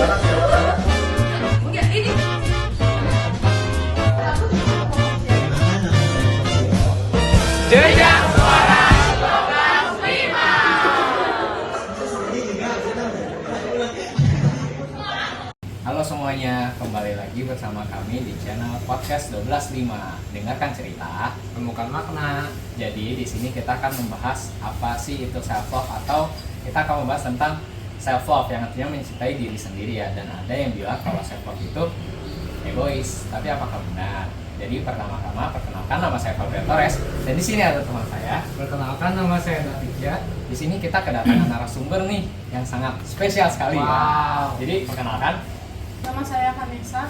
Enggak, ini. Jejak Suara. Halo semuanya, kembali lagi bersama kami di channel Podcast 12.5. Dengarkan cerita, temukan makna. Jadi di sini kita akan membahas apa sih itu self love, atau kita akan membahas tentang self love yang artinya mencintai diri sendiri ya. Dan ada yang bilang kalau self love itu egois, tapi apakah benar? Jadi pertama-tama perkenalkan, nama saya Fabio Torres dan di sini ada teman saya. Perkenalkan, nama saya Davidya. Di sini kita kedatangan narasumber nih yang sangat spesial sekali. Wow. Ya. Jadi perkenalkan. Nama saya Vanessa.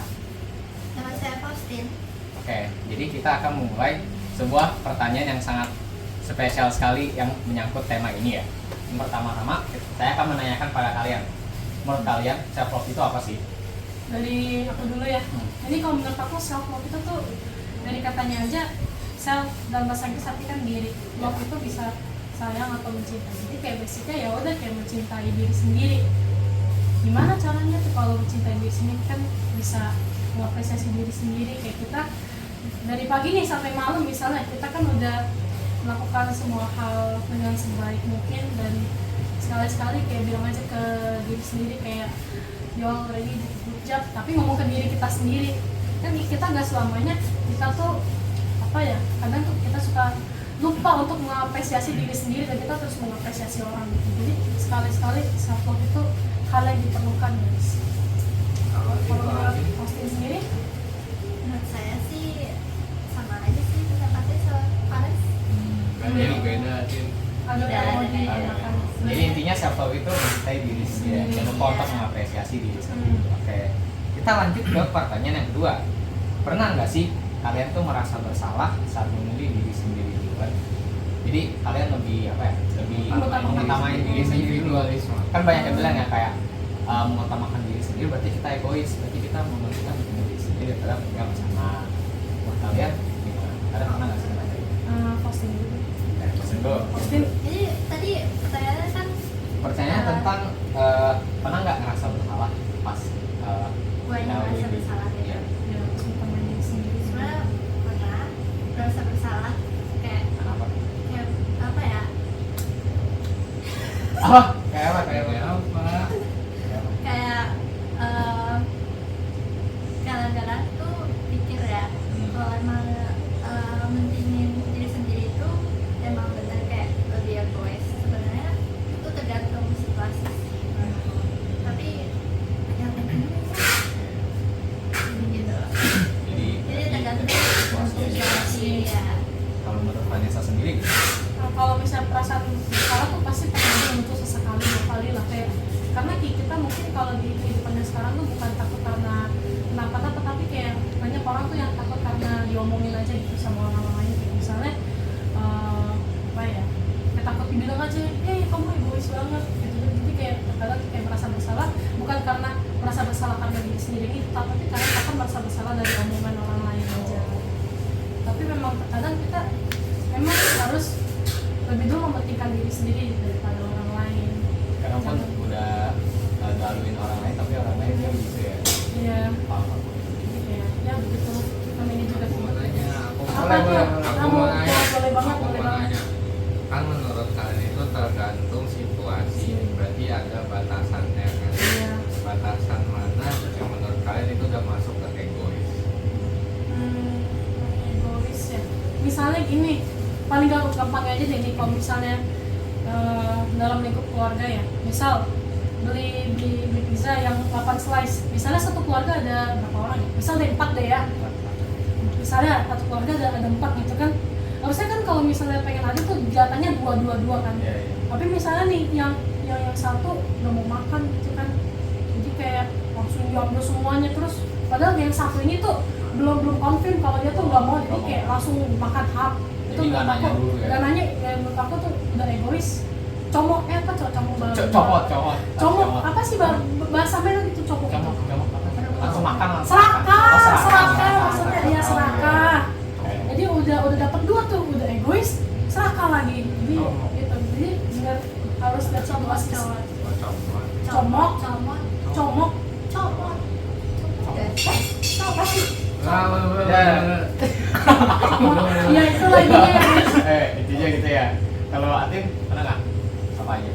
Nama saya Faustin. Oke, jadi kita akan memulai sebuah pertanyaan yang sangat spesial sekali yang menyangkut tema ini ya. Yang pertama-tama saya akan menanyakan pada kalian, menurut kalian self love itu apa sih? Dari aku dulu ya. Ini kalau menurut aku self love itu tuh dari katanya aja, self dalam bahasa Inggris artinya kan diri. Love itu bisa sayang atau mencintai. Jadi kayak basicnya ya udah kayak mencintai diri sendiri. Gimana caranya tuh kalau mencintai diri sendiri? Kan bisa mengapresiasi diri sendiri. Kayak kita dari pagi nih sampai malam misalnya kita kan udah melakukan semua hal dengan sebaik mungkin, dan sekali-sekali kayak bilang aja ke diri sendiri kayak you already did a good job, tapi ngomong ke diri kita sendiri. Kan kita nggak selamanya kita tuh apa ya, kadang tuh kita suka lupa untuk mengapresiasi diri sendiri dan kita terus mengapresiasi orang gitu. Jadi sekali-sekali self love itu hal yang diperlukan guys. Kalau menurut Austin sendiri? Menurut saya sih sama aja sih pendapatnya sama Faris. Berarti beda sih. Ada Beda, yang mau beda. ditambahkan? Jadi intinya self love itu mencintai diri sendiri, jangan lupa untuk mengapresiasi diri sendiri. Oke, kita lanjut ke pertanyaan yang kedua. Pernah nggak sih kalian tuh merasa bersalah saat memilih diri sendiri duluan? Jadi kalian lebih apa ya? Lebih mengutamakan diri sendiri dulu. Kan banyak yang bilang ya kayak mengutamakan diri sendiri berarti kita egois, berarti kita mementingkan diri sendiri daripada punya pasangan. Menurut kalian gimana? Kalian pernah nggak sih ngerasain itu? Austin dulu. Pesan dulu. Austin, Jadi tadi pertanyaannya kan Pertanyaannya tentang pernah nggak ngerasa bersalah pas buahnya merasa diri? bersalah gitu. Iya. ya mencintai diri sendiri. Sebenarnya pernah merasa bersalah kayak Kenapa? kayak apa ya? Apa? Kayak apa? Kayak apa? Kayak kadang-kadang tuh pikir ya kalau emang mentingin diri sendiri itu emang bener kayak lebih egois. Sebenarnya itu tergantung situasi sih. Tapi yang penting gitu. Jadi tergantung situasi ya. Kalau menurut Vanessa sendiri gitu? Nah, kalau misalnya perasaan bersalah tuh pasti pernah muncul sesekali dua kali lah, kayak karena kita mungkin kalau di kehidupannya sekarang tuh bukan takut karena kenapa-napa, tapi kayak banyak orang tuh yang takut karena diomongin aja gitu sama orang lain, kayak misalnya apa ya, kayak takut dibilang aja, kamu egois banget gitu. Jadi kayak terkadang kayak merasa bersalah bukan karena merasa bersalah karena diri sendiri itu, tapi karena akan merasa bersalah dari omongan orang lain aja. Tapi memang terkadang kita memang harus lebih dulu mementingkan diri sendiri daripada orang lain. Karena pun udah galuin orang lain tapi orang lain dia gitu ya. Iya, Paham. ya begitu. Namanya juga Aku mau nanya, apa tuh? Boleh banget, aku boleh mau banget. nanya. Kan menurut kalian itu tergantung situasi, berarti ada batasannya kan? Iya. Batasan mana yang menurut kalian itu udah masuk ke egois? Egois ya. Misalnya gini, paling gampang aja deh nih, kalau misalnya dalam lingkup keluarga ya. Misal beli pizza yang 8 slice. Misalnya satu keluarga ada berapa orang ya? Misal ada 4 deh ya. Misalnya satu keluarga ada 4 gitu kan. Harusnya kan kalau misalnya pengen ada tuh jatahnya 2 kan. Iya, iya. Tapi misalnya nih yang satu nggak mau makan gitu kan. Jadi kayak langsung diambil semuanya, terus padahal yang satu ini tuh belum confirm kalau dia tuh nggak mau, jadi kayak langsung makan hap. Itu Jadi nggak menurut nanya aku, dulu ya? nggak nanya, ya menurut aku tuh udah egois. Comok apa comok banget. Comok apa sih bahasa Medan itu comok itu? Langsung makan langsung. Serakah, Oh, serakah maksudnya dia Oh, serakah. iya. Jadi udah dapat 2 tuh, udah egois, serakah lagi. Jadi Oh. gitu. Jadi harus lihat situasi. Oh, Comok, Comot. comok, Iya itu lagi ya. Intinya gitu ya. Kalau Atin pernah nggak? Apa aja?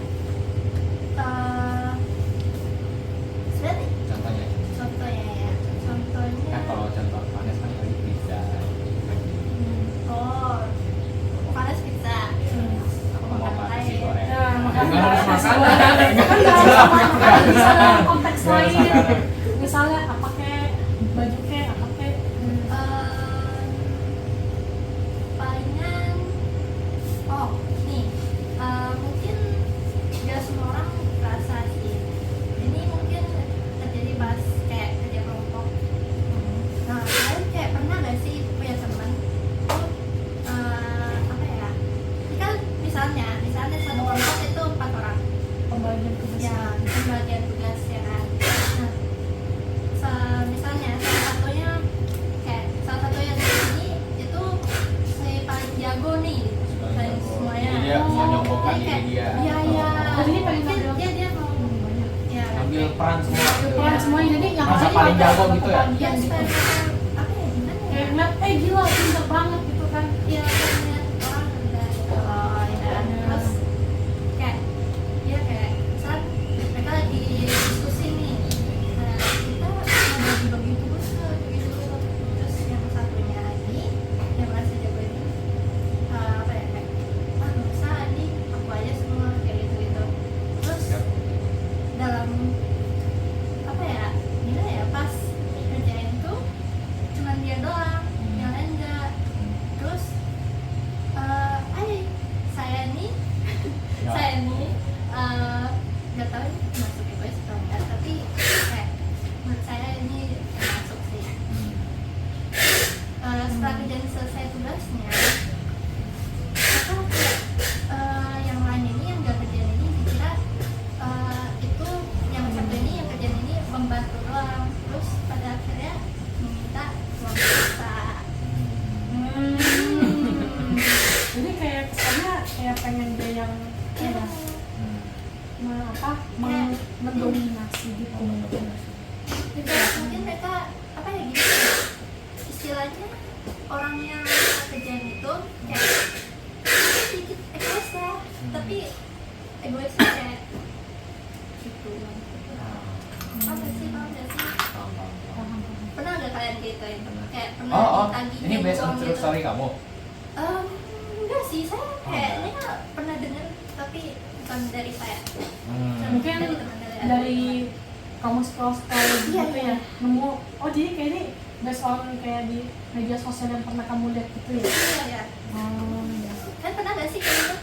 Sebenarnya Contohnya. contohnya ya, contohnya Kan kalau contoh Vanes kan tadi pizza. oh panas pizza. Apa mau makan nasi lain. goreng? Nah, makanya Nggak harus makanan. kan nggak harus sama makanan, bisa dalam konteks lain. Misalnya apa kek, baju kek, apa kek. Palingan oh nih mungkin gak semua orang merasa sih ini mungkin terjadi pas kayak kerja kelompok. Nah kalian kayak pernah gak sih punya teman tuh apa ya ini kan misalnya satu kelompok itu 4 orang Pembagian tugas. ya pembagian tugas ya kan. Nah misalnya salah satu yang di sini itu saya paling jago nih dari semuanya. Jadi dia mau nyombongkan Jadi kayak, diri dia. iya iya Jadi ini pengen mungkin ngambil- dia mau Banyak. ya Ambil peran semua. Peran semuanya, jadi yang Masa lain paling ada jago gitu ya? ya kebagian gitu. supaya apa ya gimana ya Kayak ngeliat, gila pinter banget gitu kan. ya ngeliat orang rendah gitu loh ya terus kayak ya kayak saat mereka lagi diskusi nih kita mau bagi tugas gitu terus yang satunya lagi yang merasa jago ini apa ya kayak nggak usah nih aku aja semua kayak gitu terus dalam apa ya gimana ya pas kerjain tuh cuman dia doang yang lain enggak terus saya nih Ya. saya nih nggak tahu ini masuk egois atau enggak tapi kayak menurut saya ini masuk sih. Setelah kerjaan selesai tugasnya maka kayak yang lain ini yang nggak kerjaan ini dikira itu yang satu ini yang kerjaan ini membantu doang terus pada akhirnya meminta uang kita. Jadi kayak kesannya kayak pengen dia yang kayak mendominasi gitu. Juga mungkin mereka apa ya gitu istilahnya orang yang kerjaan itu kayak sedikit egois lah tapi egoisnya kayak gitu apa sih paham gak sih pernah gak kalian gituin kayak pernah ditagih Ini based on uang true gitu? story kamu? Enggak sih saya kayaknya pernah dengar tapi bukan dari saya Mungkin dari teman dari kamu scroll gitu Iya, ya, nemu jadi kayak ini based on kayak di media sosial yang pernah kamu lihat gitu ya. iya ya Iya. kan pernah gak sih kayak gitu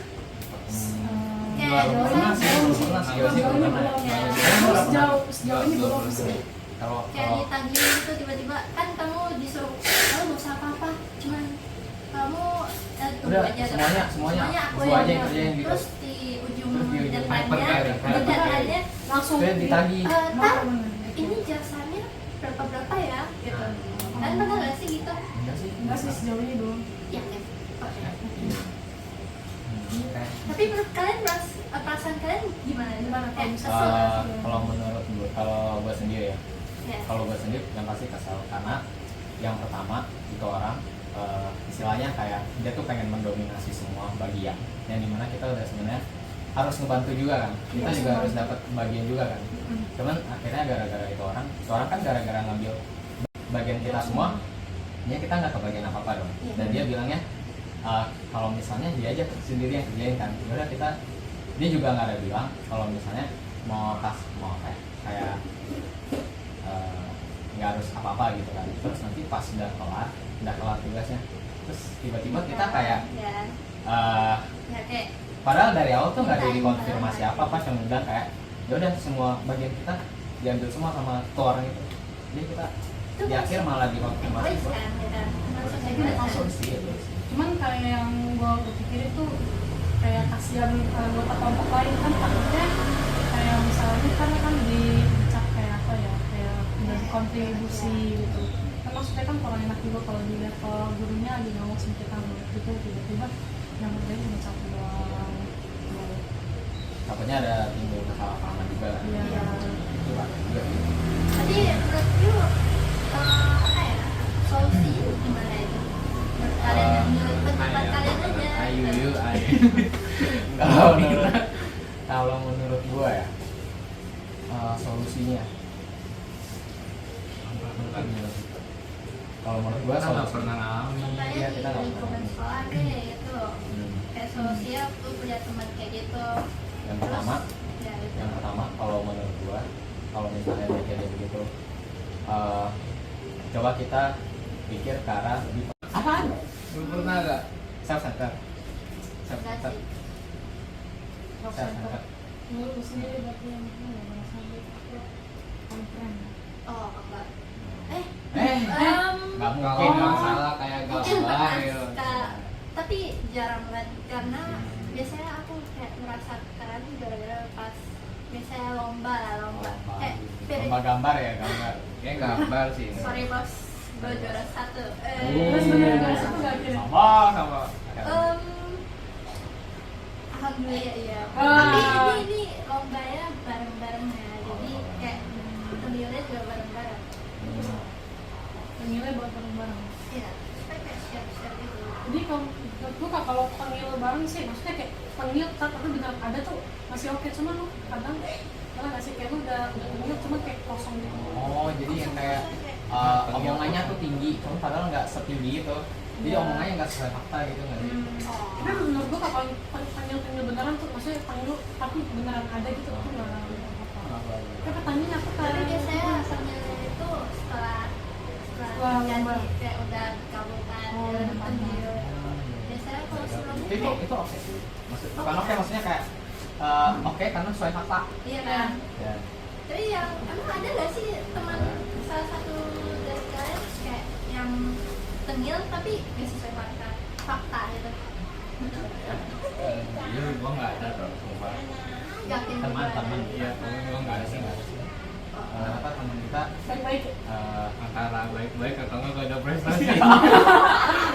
Belum pernah sih, belum pernah sih. Sejauh ini belum. Sejauh ini belum sih. Kalau kayak ditagih gitu tiba-tiba kan kamu disuruh kamu nggak usah apa-apa cuman kamu tunggu Udah, aja semuanya aku gua aja yang kerjain gitu. terus di ujung Terus di ujung depannya paper, deadline-nya Langsung Saya ditagih. Tar, ini jasanya berapa ya gitu kan pernah gak sih gitu Enggak sih. Enggak sih sejauh ini belum. ya kan oke. Kayak, Tapi menurut kalian perasaan kalian gimana? Gimana kalau Kayak misalnya- kesel nggak sih? kalau menurut gue, kalau gue sendiri ya, Ya. kalau gue sendiri yang pasti kesal karena yang pertama itu orang istilahnya kayak dia tuh pengen mendominasi semua bagian yang dimana kita udah sebenarnya harus ngebantu juga kan, kita Iya, juga semua. harus dapat bagian juga kan, cuman akhirnya gara-gara itu orang kan gara-gara ngambil bagian kita semua, ya kita nggak kebagian apa apa dong, Iya. dan dia bilangnya kalau misalnya dia aja sendiri yang kerjain kan, udah kita dia juga nggak ada bilang kalau misalnya mau kayak nggak harus apa-apa gitu kan, terus nanti pas udah kelar tugasnya, terus tiba-tiba kita kayak ya, ya kayak padahal dari awal tuh nggak ada Mintain dikonfirmasi barang. apa cuma bilang kayak ya udah semua bagian kita diambil semua sama tuh orang itu, jadi kita itu di akhir malah dikonfirmasi egois kan ya kan maksudnya Itu kan masuk sih itu sih. Cuman kayak yang gue pikir itu kayak kasihan anggota kelompok lain kan, takutnya kayak misalnya karena kan dicap kayak apa ya, kayak udah kontribusi gitu kan, maksudnya kan kurang enak juga kalau dilihat kalau gurunya lagi ngomong sama kita gitu, tiba-tiba yang kerjain ngecap doang gitu. Takutnya ada timbul kesalahpahaman juga kan. Iya. Itu lah juga. tapi menurut you apa ya solusi solusinya? Kalau menurut gua Kita nggak solusi pernah ngalamin. Contohnya Iya, di kita nggak lingkungan pernah. sekolah deh itu Hmm. kayak solusinya tuh punya teman kayak gitu. Yang pertama, Ya itu. yang pertama kalau menurut gua, kalau misalnya dia kayak begitu, coba kita pikir ke arah lebih apaan? Lu pernah nggak? Self center, self Enggak center, sih. Self self center. center. Menurut gue sendiri berarti yang itu ya merasa aku konfren. Oh enggak. Nggak mungkin Kalau nggak dong. salah kayak Mungkin gambar pernah gitu. tapi jarang banget karena biasanya aku kayak merasa keren gara-gara pas misalnya lomba. Periode- Lomba gambar ya, gambar. Kayak gambar sih. sorry bos, gue juara 1. Terus bener gak sih nggak kira? Sama. Alhamdulillah iya. Ah. Tapi ini lombanya bareng-bareng ya, jadi kayak penilainya juga bareng-bareng. Penilai buat bareng-bareng. Iya, supaya kayak share-share gitu. Jadi kalau panggil bareng sih, maksudnya kayak panggil tapi benar ada tuh masih oke, cuma lu kadang malah nggak sih kayak lu udah panggil cuma kayak kosong gitu. Oh, jadi yang kayak omongannya tuh tinggi, cuma padahal nggak setinggi itu. Jadi Iya. omongannya nggak sesuai fakta gitu nggak sih? Tapi menurut gua kalau panggil beneran tuh, maksudnya panggil lu tapi beneran ada gitu tuh nggak apa-apa. Tapi pertanyaannya apa Tapi kan? biasanya penilai itu setelah Wah, jadi lomba. kayak udah kabutan Oh, dan lomba. penil. Biasanya kalau sebelumnya kayak Itu oke. Bukan oke, maksudnya kayak oke karena sesuai fakta. iya kan. Ya. Tapi yang emang ada nggak sih teman salah satu dari kalian kayak yang tengil tapi nggak sesuai fakta gitu. Iya, gua nggak ada tuh. Sumpah. Yakin Teman-teman, juga. iya, gua nggak ada sih, nggak ada sih. Apa teman kita Baik-baik. Antara baik-baik atau nggak ada prestasi.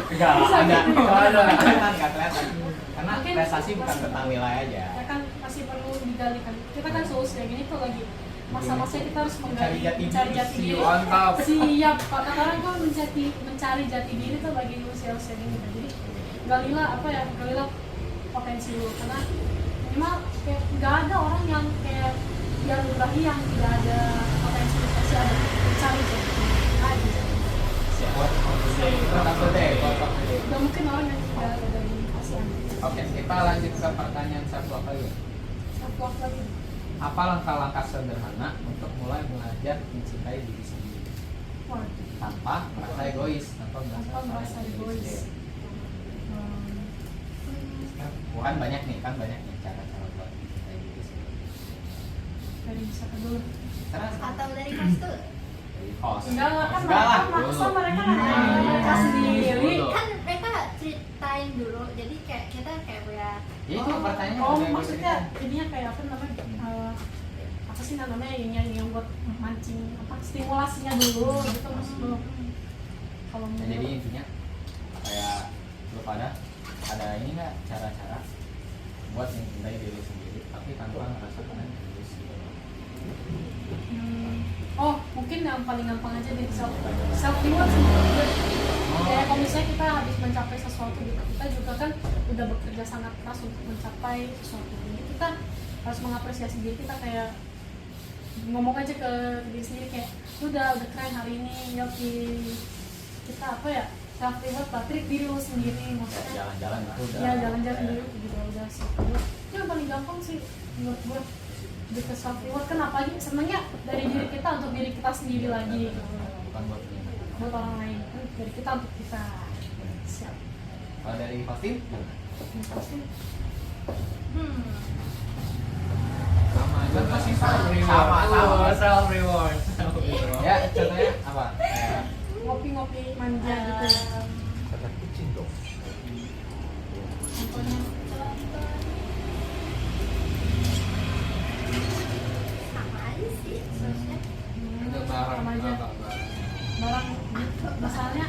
nggak ada, nggak kelihatan. Karena Mungkin prestasi bukan masih- tentang nilai aja. Ya kan masih perlu digali kan. Kita kan solusi kayak gini tuh lagi masa-masa kita harus Mencari jati mencari diri. jati diri. Mantap. Siap, kata orang kan mencari jati diri tuh bagi usia-usia ini kan. Jadi galilah potensi lu, karena minimal kayak nggak ada orang yang kayak yang berahi yang tidak ada potensi, pasti ada mencari jati diri aja. Gak mungkin orang yang tidak ada di ASEAN. Oke, kita lanjut ke pertanyaan satu lagi. Satu waktu lagi. Apa langkah-langkah sederhana untuk mulai belajar mencintai diri sendiri Wah, tanpa merasa egois, tanpa merasa egois. Kan banyak nih cara-cara buat mencintai diri sendiri. Dari siapa dulu? Terus Atau dari kelas tuh dari kos. Enggak lah, kan Enggak lah. maksa mereka Hmm. mereka sendiri. kan mereka ceritain dulu, jadi kayak kita kayak punya Ya, itu pertanyaannya Oh, udah gue maksudnya ceritain. jadinya kayak apa namanya? Apa sih namanya yang buat mancing apa stimulasinya dulu gitu maksud lu. Kalau Nah, jadi intinya kayak lu pada ada ini nggak cara-cara buat mencintai diri sendiri tapi tanpa merasa kalian egois gitu. Oh, mungkin yang paling gampang aja di self reward sih menurut gue. Kayak kalau misalnya kita habis mencapai sesuatu gitu, kita juga kan udah bekerja sangat keras untuk mencapai sesuatu. Jadi kita harus mengapresiasi diri kita, kayak ngomong aja ke diri sendiri kayak lu udah keren hari ini, yoki. Kita apa ya, self reward, treat diri lu sendiri, maksudnya Jalan-jalan itu udah ya jalan-jalan dulu juga udah self reward. Itu yang paling gampang sih menurut gue. Di self reward kan apalagi senengnya dari diri kita untuk diri kita sendiri lagi gitu. bukan buat ini. Buat orang lain kan dari kita untuk kita. Siap. Kalau dari Fatin Ini pasti Sama aja Pasti self sama. reward. Sama. Self reward. ya contohnya apa? Kayak ngopi-ngopi manja gitu. Contohnya sama aja sih seharusnya. Itu barang sama aja. barang. Barang misalnya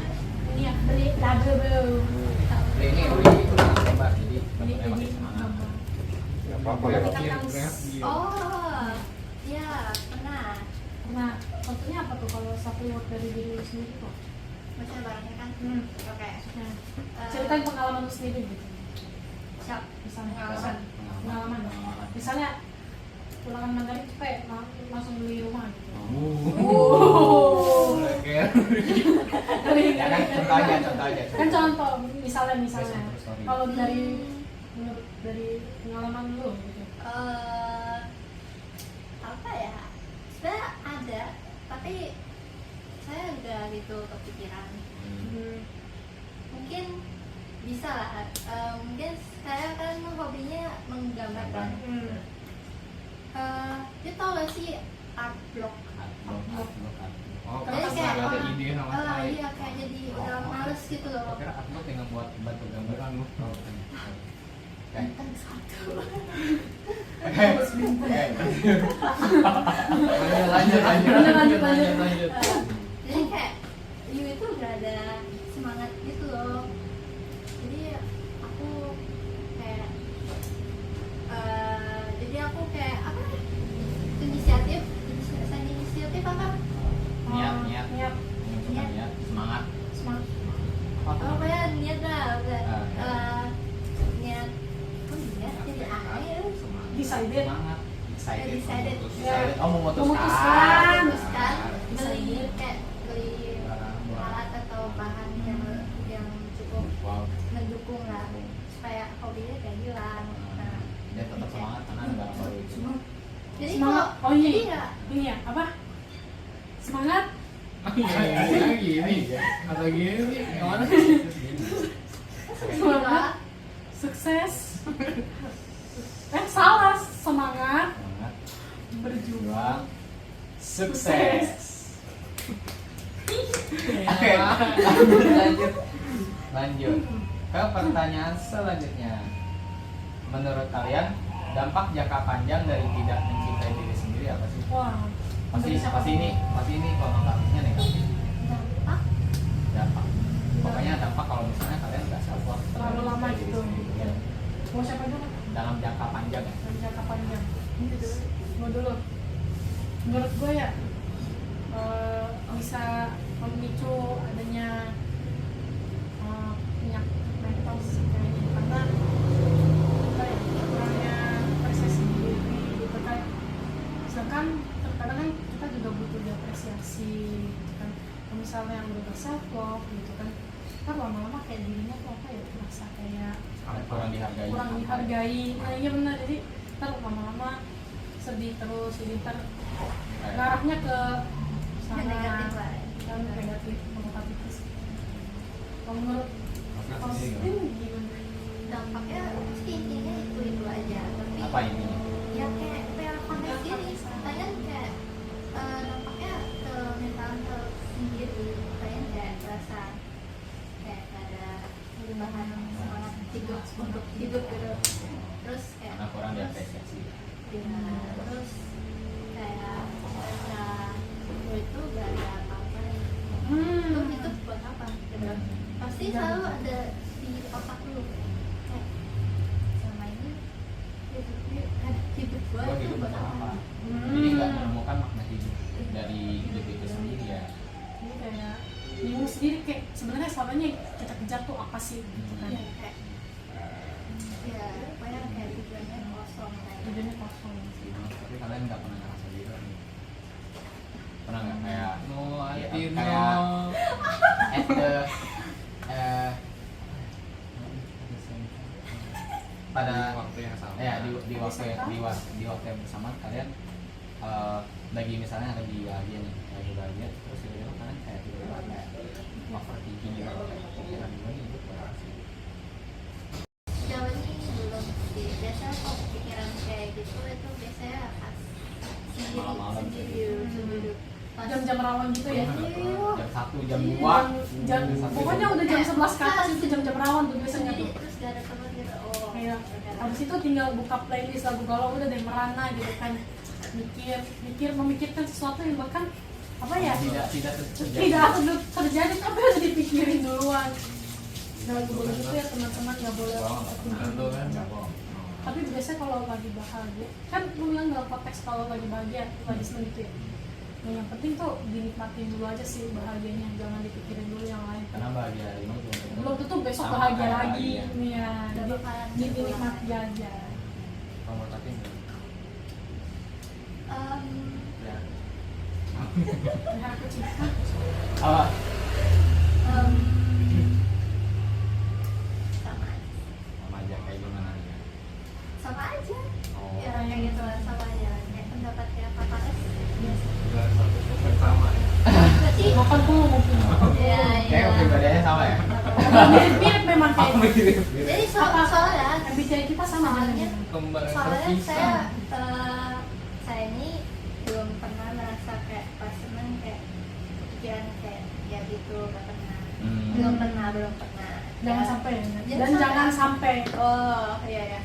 ini ya beli label baru. ini itu coba jadi Beli bentuknya makin ini semangat. gambar. Apa ya? Tapi kan Oh iya pernah. Nah, contohnya apa tuh kalau self reward dari diri lu sendiri kok? Maksudnya barangnya kan oke. Nah, ceritain pengalaman lu sendiri gitu. Siap. Misalnya Pengalaman. pengalaman. Misalnya pulangan maghrib tuh kayak langsung beli rumah gitu. Kayak ya kan contoh aja. Kan contoh misalnya Terus, sorry. kalau dari pengalaman lu gitu. Apa ya, sebenarnya ada tapi saya nggak gitu kepikiran. Mungkin bisa lah, mungkin saya kan hobinya menggambarkan. Dia tau gak sih art block? Oh, Jadi pas kayak nggak ada ide sama sekali. iya kayak jadi udah males gitu loh. Kira aku tinggal buat batu gambaran lu. Bintang satu. Lanjut. Jadi kayak you itu udah ada semangat gitu loh. Jadi aku kayak apa? Inisiatif apa? Niat. Semangat. Apa ya niat lah, udah Ah. niat. Niat jadi air. Decided. Semangat. Decided. Oh, memutuskan. Memutuskan beli alat atau bahan yang cukup Wow. mendukung lah supaya hobinya kayak hilang. Nah, Dia tetap semangat karena ada barang baru itu. jadi Semangat. kalau Oh iya. jadi ya Ini ya apa? Semangat. Atau gini, gimana? Semangat. Sukses. Salah. Semangat. Semangat. Berjuang. Sukses. Oke, lanjut ke pertanyaan selanjutnya. Menurut kalian dampak jangka panjang dari tidak mencintai diri sendiri apa sih? Wah. Pasti ini konotasinya negatif. dampak Dampak. Pokoknya dampak kalau misalnya kalian nggak self love Terlalu lama gitu. Mau siapa dulu? dalam jangka panjang ya. Dalam jangka panjang. Mau dulu. Menurut gue ya bisa memicu adanya penyakit mental sih kayaknya, karena apa ya, kurangnya apresiasi diri gitu kan. Sedangkan terkadang kan kita juga butuh diapresiasi gitu kan. Kalau misalnya yang udah self love gitu kan, kan lama-lama kayak dirinya tuh apa ya, merasa kayak Kurang dihargai. Nah iya benar, jadi ntar lama-lama sedih terus, jadi ntar Kayak- ngarahnya ke yang negatif lah. yang negatif, konnotatif. Kalau menurut Maksudnya sendiri Austin gimana? gimana? Dampaknya pasti intinya itu aja, tapi Apa ini? ya kayak konten sendiri katanya kayak dampaknya ke mental sendiri, kalian kayak berasa kayak ada perubahan semangat hidup untuk hidup gitu, terus kayak Karena kurang diapresiasi. ya, terus kayak merasa gue itu gak ada apa-apa nih, untuk hidup buat apa gitu. Pasti selalu ada di otak lu kayak sama ini hidup gue Gua itu hidup buat buat apa. apa? Jadi nggak menemukan makna hidup dari hidup itu sendiri ya. Ini kayak bingung sendiri, kayak sebenarnya selama ini kita kejar tuh apa sih gitu kan. Ya, kayak ya pokoknya kayak tujuannya kosong kayak Tujuannya kosong. Tapi kalian nggak pernah ngerasa gitu kan? Pernah nggak kayak No, ya, I did kayak not. at the pada waktu yang sama. ya di waktu yang bersamaan kalian lagi misalnya lagi bahagia terus tiba-tiba kalian kayak tiba-tiba kayak overthinking gitu, kayak pikiran gue nih hidup buat apa sih? jauh ini belum sih. Biasanya kalau pikiran kayak gitu itu biasanya pas Malam-malam. sendiri pas Jam-jam rawan gitu ya. Jam 1, jam 2 Jam pokoknya udah jam 11 ke atas itu jam-jam rawan tuh biasanya sendiri tuh. terus gak ada teman gitu. Oh Kayak gara-gara. habis itu tinggal buka playlist lagu galau udah deh merana gitu kan, memikirkan sesuatu yang bahkan apa ya tidak terjadi tapi udah dipikirin duluan. Nah boleh gitu ya teman-teman, nggak boleh Tentu kan. nggak bohong. tapi biasanya kalau lagi bahagia kan lu bilang dalam konteks kalau lagi bahagia lagi seneng gitu ya. Nah, yang penting tuh dinikmatin dulu aja sih bahagianya, jangan dipikirin dulu yang lain. Karena bahagia hari ini Belum tentu besok sama bahagia kayak lagi. bahagia. Iya, Udah jadi bakalan dinikmati aja. Kamu tadi Pelihara kucing. Hah? Apa? Sama aja. Sama aja kayak gimana ya? Sama aja. Oh. Ya kayak gitu lah, sama aja. Kayak pendapat kayak kakak S. Udah satu tipe sama ya. Berarti Makan dulu mungkin. ya Kayak kepribadiannya sama ya? Mirip memang kayak. Jadi soalnya MBTI kita sama Soalnya- halnya. Kembar soalnya terpisah. saya ini belum pernah merasa kayak pas seneng kayak pikiran kayak ya gitu gak pernah. Belum pernah. Jangan Ya. sampai ya. Jangan Dan sampai. jangan sampai. Oh iya ya.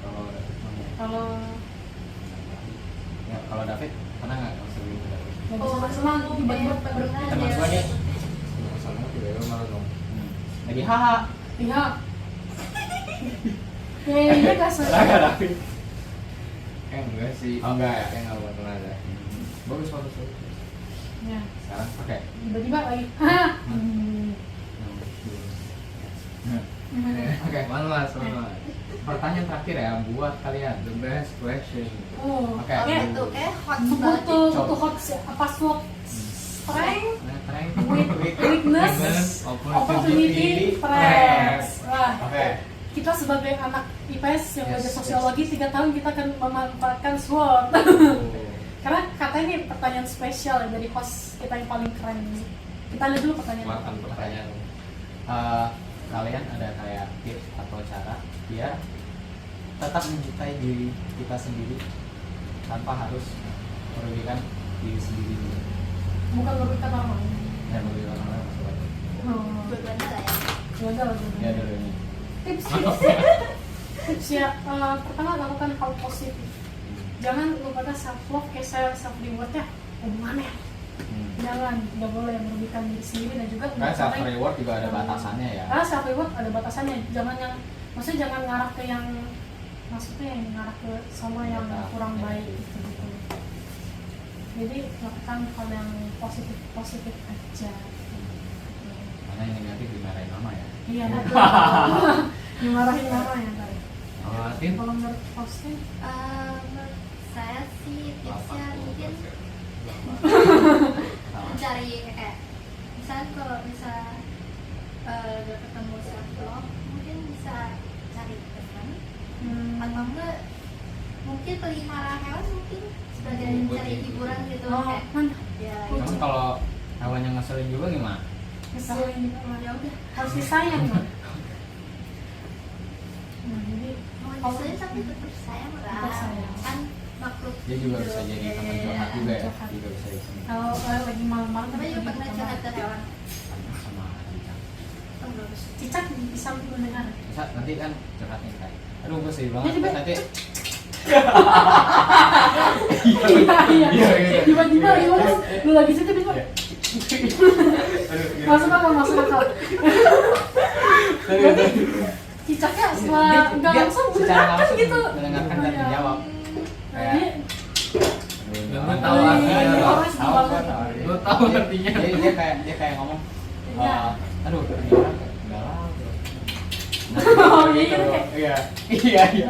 Kalau Kalau ya, kalau David pernah nggak sebelum itu David? lagi senang-senang tiba-tiba pernah. Teman gua nih. Sama tiba-tiba malah dong. Lagi haha. iya. Kayaknya gak Pernah nggak David? Enggak sih. Oh enggak ya? Kayak nggak pernah ada. Bagus bagus. Ya, Sekarang oke. tiba-tiba lagi haha. Oke. Mana sama. Pertanyaan terakhir ya buat kalian. The best question. Oh, Oke. oke. Itu kayak hot banget. Butuh hot apa swap strength, weakness, opportunity, strength. Wah, Oke. kita sebagai anak IPS yang belajar sosiologi 3 tahun kita akan memanfaatkan SWOT. Karena katanya ini pertanyaan spesial ya dari host kita yang paling keren ini. Kita lihat dulu pertanyaan. Makan pertanyaan. Kalian ada kayak tips atau cara biar tetap mencintai diri kita sendiri tanpa harus merugikan diri sendiri dulu. Bukan merugikan orang lain. Dan merugikan orang lain maksudnya. Oh, Dua-duanya lah ya. gagal lah. Ya dulu ini. Tips tips ya, pertama lakukan hal positif. Jangan lupakan self love kayak self reward ya. Hubungannya. Jangan, nggak boleh merugikan diri sendiri dan juga Kan self reward juga ada batasannya ya. Karena self reward ada batasannya. Jangan yang maksudnya jangan ngarah ke yang maksudnya yang ngarah ke sama yang kurang baik gitu. Jadi lakukan hal yang positif aja. Karena yang negatif dimarahin mama ya. Iya, betul. Dimarahin mama ya tadi. Tin? Kalau menurut hostnya, Menurut saya sih tipsnya mungkin mencari kayak misalnya kalau bisa udah ketemu self love mungkin bisa cari teman atau enggak mungkin pelihara hewan mungkin sebagai cari hiburan gitu oh, kayak mana? ya Kamu gitu. kalau hewannya ngeselin juga gimana? Ngeselin juga mah. Ya udah Harus disayang mah. Nah, jadi mau disayang tapi tetap sayang Tetap lah sayang. kan makhluk Dia juga hidup. bisa jadi teman Iya. curhat juga ya. curhat. Juga bisa di sini. kalau lagi malam-malam Tapi juga pergi pernah ke curhat kamar. ke hewan Sama Cicak. oh, bagus Cicak bisa mendengar. Bisa nanti kan curhatnya kayak, aduh gue sedih banget. Jadi, Terus nanti Iya, Iya, iya. tiba-tiba gimana? Lu lagi situ tiba. Iya. Masuk akal, masuk akal. Cicaknya setelah nggak langsung mendengarkan gitu. mendengarkan dan Iya. menjawab. Kayak, Jadi, Lu aduh, tahu Iya, artinya. iya, Tahu. orang sedih tahu banget. kan, tahu. Lu tahu artinya. Dia kayak ngomong, Iya. aduh ini orang enggak lah. Bro." Oh, iya, gitu. iya, Iya iya.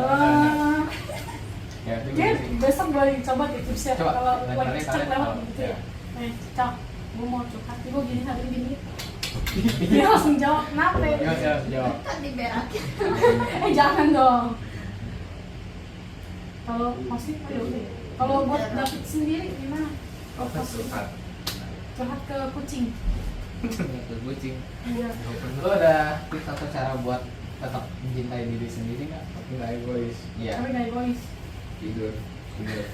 Ya, itu Oke, sih. besok boleh coba deh tipsnya Coba, kalau lain lagi kali cicak kalian lewat kalau- gitu ya. ya. Cicak, gue mau curhat, gue gini hari ini gini. Dia langsung jawab, kenapa? Iya, saya harus jawab. kan diberakin Jangan dong. Kalau pasti, oh ya udah. Kalau buat David sendiri gimana? Oh, Apa pasti curhat? curhat ke kucing. Ke kucing. Iya. Lo ada tips atau cara buat tetap mencintai diri sendiri nggak? Tapi nggak egois. Iya. Tapi gak egois. Tidur. Iya.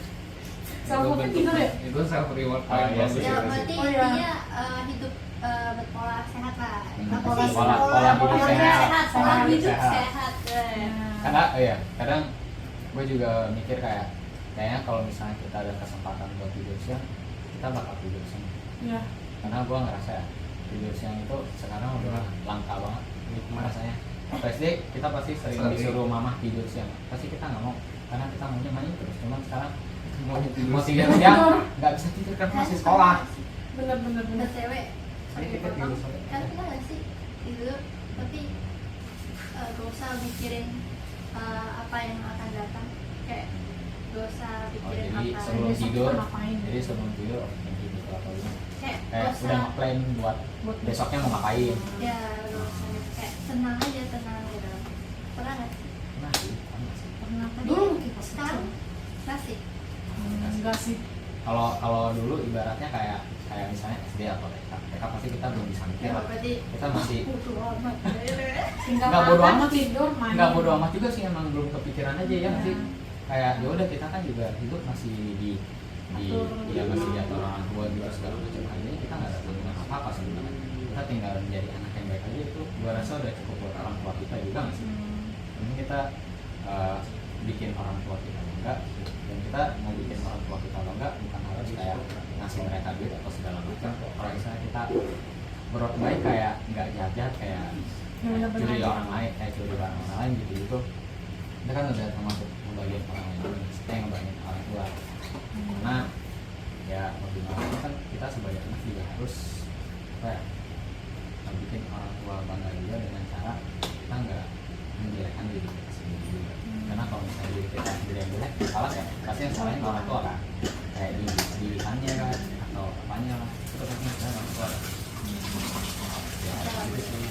Self love tidur ya? Itu self reward Oh, paling iya bagus. sih. ya ya. berarti Oh, iya. intinya hidup berpola sehat lah apa Pola- sih pola hidup pola sehat. pola Pola hidup hidup sehat. sehat Karena iya, kadang gue juga mikir kayaknya kalau misalnya kita ada kesempatan buat tidur siang, kita bakal tidur siang. Iya. Karena gue ngerasa tidur siang itu sekarang udah langka banget rasanya. Waktu SD kita pasti sering Sering. disuruh mama tidur siang, pasti kita nggak mau karena kita maunya main terus. Cuman sekarang Mau tidur mau siang. tidur siang nggak bisa tidur karena masih sekolah. Bener. BTW Jadi kita tidur sore. kan pernah nggak sih tidur tapi gak usah mikirin apa yang akan datang kayak gak usah Oh, pikirin jadi apa. sebelum Besok tidur, kita ngapain? jadi sebelum tidur overthinking gitu atau gimana? Kayak Kayak gak udah usah, nge-plan buat Buat besoknya mau ngapain. ya gak usah kayak tenang aja tenang gitu. Pernah nggak sih? Nah, sih, sama sih. Pernah tadi. Dulu mungkin pas Sekarang nggak sih? Enggak sih. Kalau dulu ibaratnya kayak misalnya SD atau TK pasti kita belum bisa mikir Ya lah. berarti Kita masih Bodo amat. Nggak Tinggal bodo makan, amat sih. tidur, main. nggak bodo amat juga sih, emang belum kepikiran aja ya nggak sih. Nah. Kayak ya udah kita kan juga hidup masih di Atur. ya masih diatur orang tua juga segala macam. Nah, ini kita nggak ada tanggungan apa sebenarnya. Kita tinggal menjadi anak yang baik aja, itu gua rasa udah cukup buat orang tua kita juga nggak sih. Ini kita bikin orang tua kita enggak, dan kita mau bikin orang tua kita enggak bukan harus kayak ngasih mereka duit atau segala macam. Kalau misalnya kita berbuat baik kayak nggak jahat kayak Ya, udah curi benar. orang lain, kayak curi barang orang lain gitu itu kan udah termasuk ngebagian orang lain juga. Kita yang ngebagian orang tua, karena ya mau gimana kan kita sebagai anak juga harus apa ya, bikin orang tua bangga juga dengan cara kita nggak menjelekkan diri kita sendiri juga. Karena kalau misalnya diri kita sendiri yang jelek, salah ya pasti yang salahnya orang tua kan, kayak di didikannya kan atau apanya lah, itu pasti yang salahnya orang tua kan. Ya gitu sih.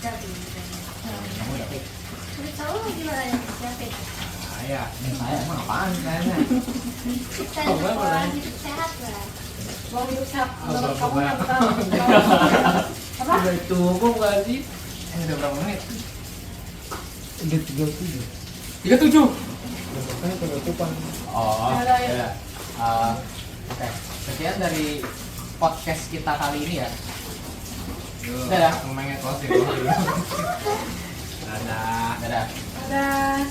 Jadi Kamu udah fix? udah tahu gimana ya siapa? Saya, saya emang apaan kayaknya? Kita Oh, boleh, pola boleh. hidup sehat lah. Mau hidup sehat, menurut berapa kamu banyak? yang tahu. Apa? Udah cukup gak sih? Udah berapa menit? Udah 37. 37? Makanya penutupan. Oh, Ya, ya. ya. Oke, sekian dari podcast kita kali ini ya. Duh, Dadah. ngomongnya closing. Dadah. Dadah. Dadah.